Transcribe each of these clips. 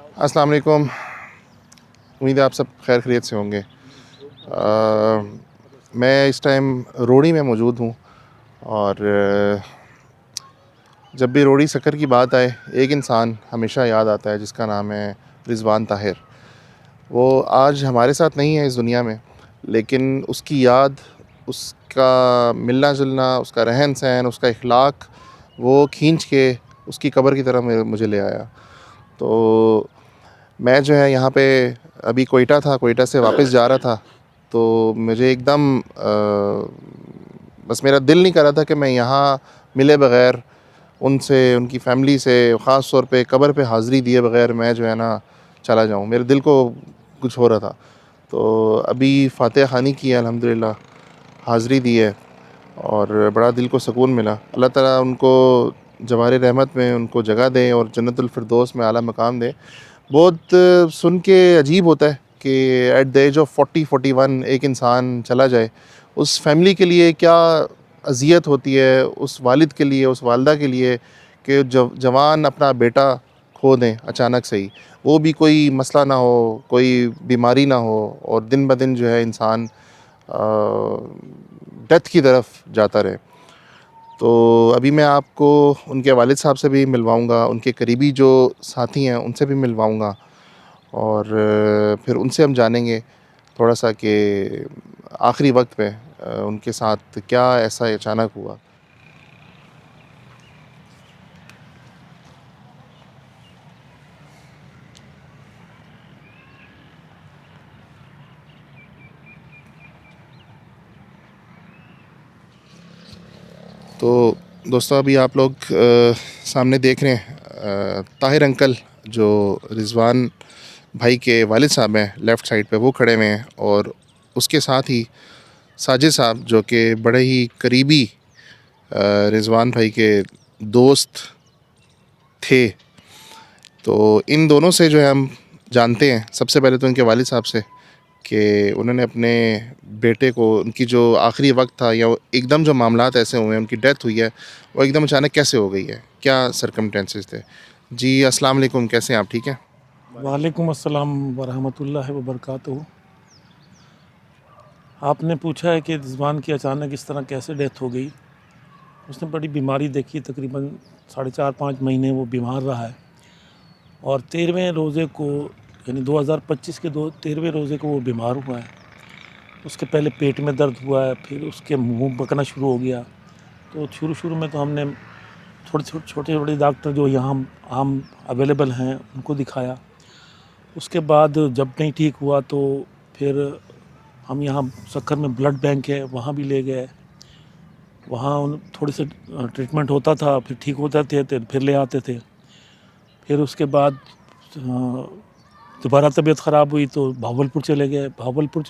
अस्सलाम वालेकुम। उम्मीद है आप सब खैर खैरियत से होंगे। मैं इस टाइम रोड़ी में मौजूद हूँ और जब भी रोड़ी शक्कर की बात आए, एक इंसान हमेशा याद आता है जिसका नाम है रिज़वान ताहिर। वो आज हमारे साथ नहीं है इस दुनिया में, लेकिन उसकी याद, उसका मिलना-जुलना, उसका रहन-सहन, उसका इख़लाक़ वो खींच के उसकी कब्र की तरफ मुझे ले आया। तो मैं जो है यहाँ पे अभी कोयटा था, कोयटा से वापस जा रहा था, तो मुझे एकदम बस मेरा दिल नहीं कर रहा था कि मैं यहाँ मिले बग़ैर उनसे, उनकी फ़ैमिली से, ख़ास तौर पे कब्र पे हाज़िरी दिए बग़ैर मैं जो है ना चला जाऊँ। मेरे दिल को कुछ हो रहा था। तो अभी फ़ातिहा ख़ानी की है, अल्हम्दुलिल्लाह हाज़िरी दी है और बड़ा दिल को सुकून मिला। अल्लाह ताला उनको जवारे रहमत में उनको जगह दें और जन्नतुल फ़िरदौस में आला मकाम दें। बहुत सुन के अजीब होता है कि एट द एज ऑफ 40-41 एक इंसान चला जाए। उस फैमिली के लिए क्या अज़ियत होती है, उस वालिद के लिए, उस वालदा के लिए कि जवान अपना बेटा खो दें अचानक से ही। वो भी कोई मसला ना हो, कोई बीमारी ना हो और दिन ब दिन जो है इंसान डेथ की तरफ जाता रहे। तो अभी मैं आपको उनके वालिद साहब से भी मिलवाऊँगा, उनके करीबी जो साथी हैं उनसे भी मिलवाऊँगा और फिर उनसे हम जानेंगे थोड़ा-सा कि आखिरी वक़्त में उनके साथ क्या ऐसा अचानक हुआ। तो दोस्तों अभी आप लोग सामने देख रहे हैं ताहिर अंकल जो रिज़वान भाई के वालिद साहब हैं, लेफ़्ट साइड पे वो खड़े हुए हैं और उसके साथ ही साजिद साहब जो कि बड़े ही करीबी रिज़वान भाई के दोस्त थे। तो इन दोनों से जो है हम जानते हैं, सबसे पहले तो उनके वालिद साहब से कि उन्होंने अपने बेटे को, उनकी जो आखिरी वक़्त था या एकदम जो मामलात ऐसे हुए हैं, उनकी डेथ हुई है, वो एकदम अचानक कैसे हो गई है? क्या सर्कमस्टेंसेस थे? जी, अस्सलाम वालेकुम, कैसे हैं आप? ठीक हैं? वालेकुम अस्सलाम वरहमतुल्लाहि वबरकातुहू। आपने पूछा है कि रिज़वान की अचानक इस तरह कैसे डेथ हो गई। उसने बड़ी बीमारी देखी, तकरीबन 4.5-5 महीने वो बीमार रहा है और 13वें रोज़े को यानी 2025 के 13वें रोज़े को वो बीमार हुआ है। उसके पहले पेट में दर्द हुआ है, फिर उसके मुँह पकना शुरू हो गया। तो शुरू में तो हमने छोटे डॉक्टर जो यहाँ आम अवेलेबल हैं उनको दिखाया। उसके बाद जब नहीं ठीक हुआ तो फिर हम यहाँ सक्खर में ब्लड बैंक है, वहाँ भी ले गए। वहाँ थोड़ी सी ट्रीटमेंट होता था, फिर ठीक होते थे तो फिर ले आते थे। फिर उसके बाद दोबारा तबीयत ख़राब हुई तो भावलपुर चले गए। भावलपुर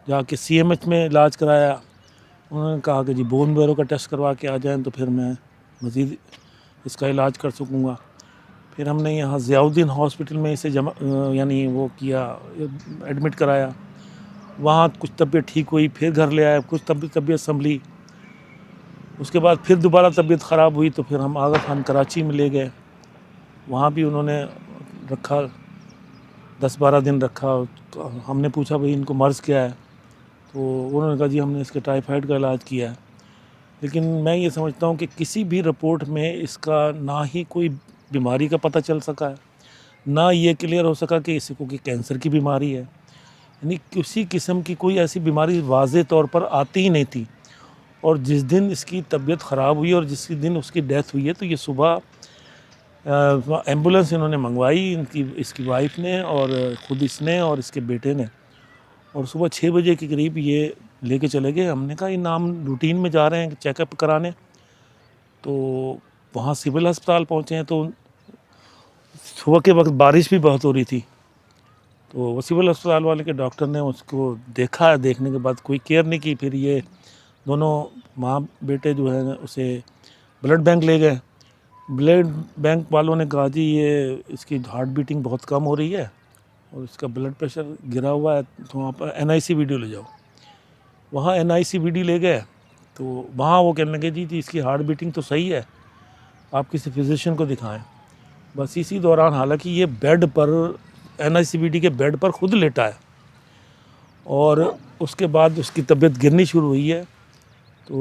जाके CMH में इलाज कराया। उन्होंने कहा कि जी बोन मैरो का टेस्ट करवा के आ जाएँ तो फिर मैं मज़ीद इसका इलाज कर सकूँगा। फिर हमने यहाँ ज़ियाउद्दीन हॉस्पिटल में इसे यानी वो किया, एडमिट कराया। वहाँ कुछ तबीयत ठीक हुई, फिर घर ले आए, कुछ तबीयत संभली। उसके बाद फिर दोबारा तबीयत ख़राब हुई तो फिर हम आगा खान कराची में ले गए। वहाँ भी उन्होंने रखा, 10-12 दिन रखा। तो हमने पूछा भाई इनको मर्ज़ क्या है, तो उन्होंने कहा जी हमने इसके टाइफाइड का इलाज किया है। लेकिन मैं ये समझता हूँ कि किसी भी रिपोर्ट में इसका ना ही कोई बीमारी का पता चल सका है, ना ये क्लियर हो सका कि इसी को कि कैंसर की बीमारी है। यानी किसी किस्म की कोई ऐसी बीमारी वाज़े तौर पर आती ही नहीं थी। और जिस दिन इसकी तबीयत ख़राब हुई और जिस दिन उसकी डेथ हुई है तो ये सुबह एम्बुलेंस इन्होंने मंगवाई, इसकी वाइफ ने और ख़ुद इसने और इसके बेटे ने, और सुबह 6 बजे के करीब ये लेके चले गए। हमने कहा ये नाम रूटीन में जा रहे हैं चेकअप कराने। तो वहाँ सिविल अस्पताल पहुँचे हैं तो सुबह के वक्त बारिश भी बहुत हो रही थी। तो सिविल अस्पताल वाले के डॉक्टर ने उसको देखा, देखने के बाद कोई केयर नहीं की। फिर ये दोनों माँ बेटे जो है उसे ब्लड बैंक ले गए। ब्लड बैंक वालों ने कहा जी ये इसकी हार्ट बीटिंग बहुत कम हो रही है और इसका ब्लड प्रेशर गिरा हुआ है, तो वहाँ पर NICVD ले जाओ। वहाँ NICVD ले गए तो वहाँ वो कहने लगे जी इसकी हार्ट बीटिंग तो सही है, आप किसी फिजिशियन को दिखाएं। बस इसी दौरान हालांकि ये बेड पर NICBD के बेड पर खुद लेटा है और उसके बाद उसकी तबीयत गिरनी शुरू हुई है, तो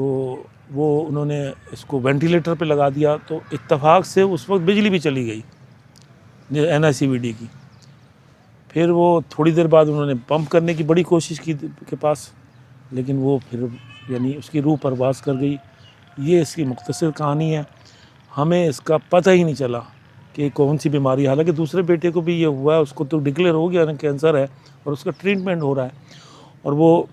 वो उन्होंने इसको वेंटिलेटर पे लगा दिया। तो इत्तेफाक से उस वक्त बिजली भी चली गई NICBD की। फिर वो थोड़ी देर बाद उन्होंने पंप करने की बड़ी कोशिश की के पास, लेकिन वो फिर यानी उसकी रूह परवास कर गई। ये इसकी मुख्तसर कहानी है। हमें इसका पता ही नहीं चला कि कौन सी बीमारी, हालांकि दूसरे बेटे को भी ये हुआ है, उसको तो डिक्लेयर हो गया ना कैंसर है और उसका ट्रीटमेंट हो रहा है और वो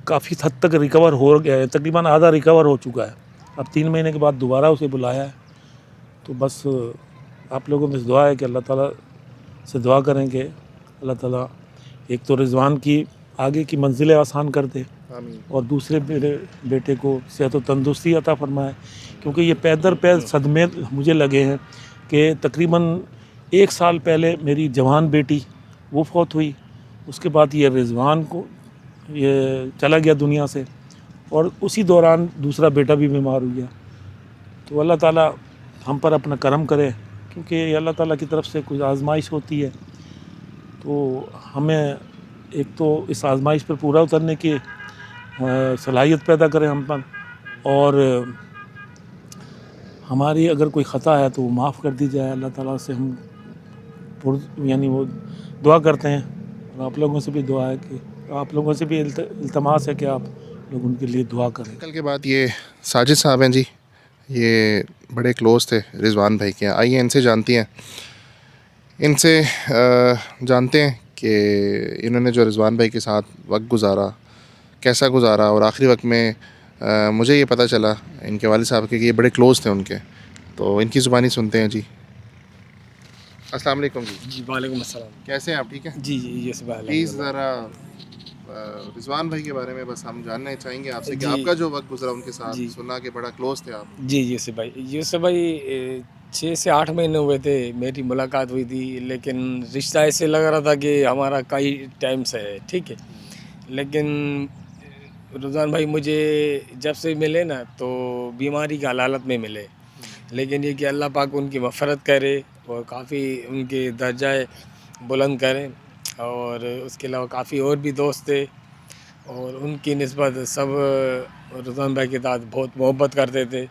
काफ़ी हद तक रिकवर हो गया है, तकरीबन आधा रिकवर हो चुका है। अब 3 महीने के बाद दोबारा उसे बुलाया है। तो बस आप लोगों में दुआ है कि अल्लाह ताला से दुआ करें कि अल्लाह ताला एक तो रिजवान की आगे की मंजिलें आसान कर दे और दूसरे मेरे बेटे को सेहत व तंदुरुस्ती अता फरमाए, क्योंकि ये पैदर पैद सदमे मुझे लगे हैं कि तकरीबन 1 साल पहले मेरी जवान बेटी वो फौत हुई, उसके बाद ये रिजवान को ये चला गया दुनिया से और उसी दौरान दूसरा बेटा भी बीमार हो गया। तो अल्लाह ताला हम पर अपना करम करे, क्योंकि ये अल्लाह ताला की तरफ से कुछ आजमाइश होती है। तो हमें एक तो इस आजमाइश पर पूरा उतरने की सलाहियत पैदा करें हम पर, और हमारी अगर कोई ख़ता है तो वो माफ़ कर दी जाए। अल्लाह ताला से हम यानी वो दुआ करते हैं और आप लोगों से भी दुआ है कि आप लोगों से भी इल्तमास है कि आप लोग उनके लिए दुआ करें। कल के बाद ये साजिद साहब हैं जी, ये बड़े क्लोज़ थे रिजवान भाई के। आइए इनसे जानती हैं, इनसे जानते हैं कि इन्होंने जो रिजवान भाई के साथ वक्त गुजारा कैसा गुजारा, और आखिरी वक्त में मुझे ये पता चला इनके वालिद साहब के कि ये बड़े क्लोज़ थे उनके। तो इनकी ज़ुबानी सुनते हैं जी। अस्सलाम वालेकुम जी। जी वालेकुम अस्सलाम। कैसे हैं आप? ठीक हैं जी जी ये सब प्लीज़ ज़रा रिजवान भाई के बारे में बस हम जानना चाहेंगे आपसे कि जी। आपका जो वक्त गुजरा उनके साथ, जी। सुना कि बड़ा क्लोज़ थे आप। जी यूसुफ भाई 6 से 8 महीने हुए थे मेरी मुलाकात हुई थी, लेकिन रिश्ता ऐसे लग रहा था कि हमारा कई टाइम से है, ठीक है। लेकिन रिजवान भाई मुझे जब से मिले ना तो बीमारी की हालत में मिले, लेकिन ये कि अल्लाह पाक उनकी मफ़रत करे और काफ़ी उनके दर्जाए बुलंद करें। और उसके अलावा काफ़ी और भी दोस्त थे और उनकी निस्बत सब रिजवान भाई के साथ बहुत मोहब्बत करते थे।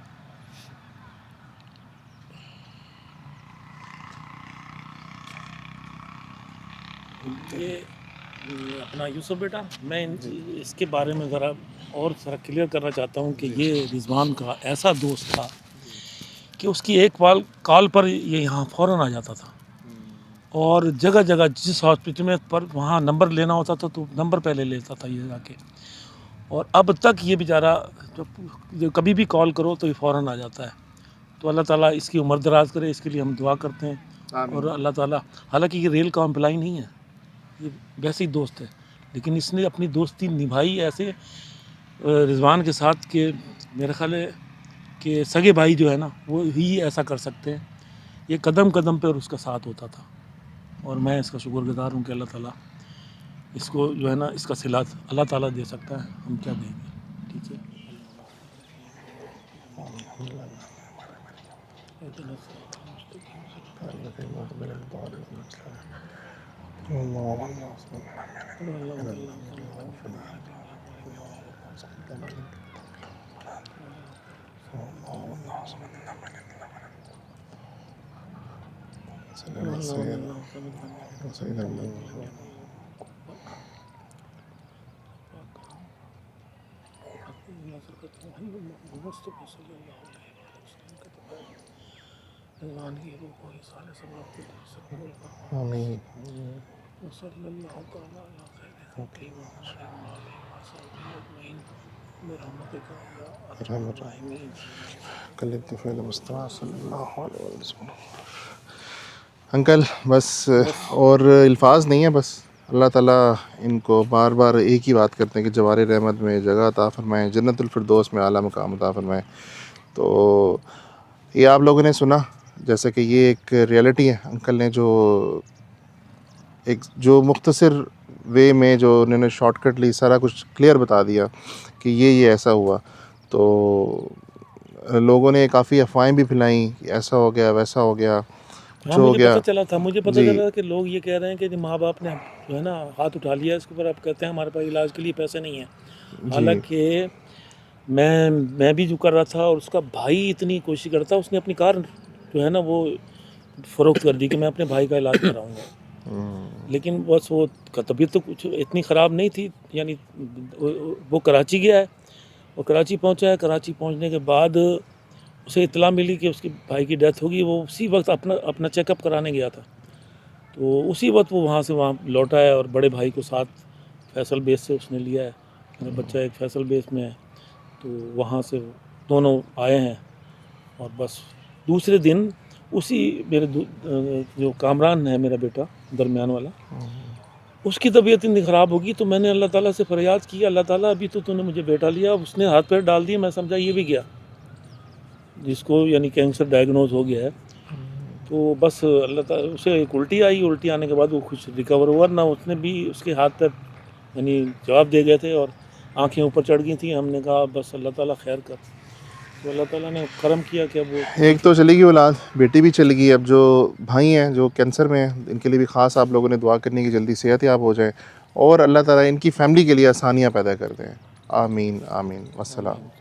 ये अपना यूसुफ बेटा, मैं इसके बारे में ज़रा और ज़रा क्लियर करना चाहता हूँ कि ये रिजवान का ऐसा दोस्त था कि उसकी एक कॉल पर ये यहाँ फ़ौरन आ जाता था और जगह जगह जिस हॉस्पिटल में पर वहाँ नंबर लेना होता था तो नंबर पहले लेता था ये जाके। और अब तक ये बेचारा जो कभी भी कॉल करो तो ये फ़ौरन आ जाता है। तो अल्लाह ताला इसकी उम्र दराज करे, इसके लिए हम दुआ करते हैं। और अल्लाह ताला, हालांकि ये रेल का एम्प्लॉय नहीं है, ये वैसे ही दोस्त है, लेकिन इसने अपनी दोस्ती निभाई ऐसे रिजवान के साथ कि मेरा ख्याल है कि सगे भाई जो है ना वो ही ऐसा कर सकते हैं। ये कदम कदम पर उसका साथ होता था और मैं इसका शुक्रगुजार हूँ कि अल्लाह ताला इसको जो है ना इसका सिला अल्लाह ताला दे सकता है, हम क्या देंगे। ठीक है। अंकल बस और अल्फाज नहीं है, बस अल्लाह ताला इनको बार बार एक ही बात करते हैं कि जवार रहमत में जगह अता फरमाएँ, जन्नतुल फिरदौस में आला मकाम अता फरमाएँ। तो ये आप लोगों ने सुना जैसे कि ये एक रियलिटी है। अंकल ने जो मुख्तसर वे में जो उन्होंने शॉर्टकट ली, सारा कुछ क्लियर बता दिया कि ये ऐसा हुआ। तो लोगों ने काफ़ी अफवाहें भी फैलाई, ऐसा हो गया वैसा हो गया, हाँ जो हो मुझे गया पता चला था, मुझे पता जी। चला था कि लोग ये कह रहे हैं कि माँ बाप ने जो है ना हाथ उठा लिया इसके ऊपर, अब कहते हैं हमारे पास इलाज के लिए पैसे नहीं हैं। जी हालांकि मैं भी जो कर रहा था और उसका भाई इतनी कोशिश करता, उसने अपनी कार जो है ना वो फ़रोख्त कर दी कि मैं अपने भाई का इलाज कराऊंगा। लेकिन बस वो तबीयत तो कुछ इतनी ख़राब नहीं थी, यानी वो कराची गया है और कराची पहुंचा है। कराची पहुंचने के बाद उसे इत्तला मिली कि उसके भाई की डेथ होगी। वो उसी वक्त अपना चेकअप कराने गया था, तो उसी वक्त वो वहाँ से वहाँ लौटा है और बड़े भाई को साथ फैसल बेस से उसने लिया है। मेरा बच्चा एक फैसल बेस में है, तो वहाँ से दोनों आए हैं। और बस दूसरे दिन उसी मेरे जो कामरान है मेरा बेटा दरमियान वाला, उसकी तबीयत इतनी ख़राब होगी तो मैंने अल्लाह ताला से फरियाद की, अल्लाह ताला अभी तो तूने मुझे बेटा लिया। उसने हाथ पैर डाल दिए, मैं समझा ये भी गया, जिसको यानी कैंसर डायग्नोज हो गया है। तो बस अल्लाह ताला, उसे एक उल्टी आई, उल्टी आने के बाद वो कुछ रिकवर हुआ ना, उसने भी उसके हाथ पैर यानी जवाब दे गए थे और आंखें ऊपर चढ़ गई थी। हमने कहा बस अल्लाह ताला खैर कर, तो अल्लाह ताला ने करम किया कि अब वो एक तो चली गई औलाद, बेटी भी चली गई। अब जो भाई हैं जो कैंसर में हैं, इनके लिए भी ख़ास आप लोगों ने दुआ करनी कि जल्दी सेहतयाब हो जाए और अल्लाह ताला इनकी फ़ैमिली के लिए आसानियाँ पैदा कर दें। आमीन आमीन। वस्सलाम।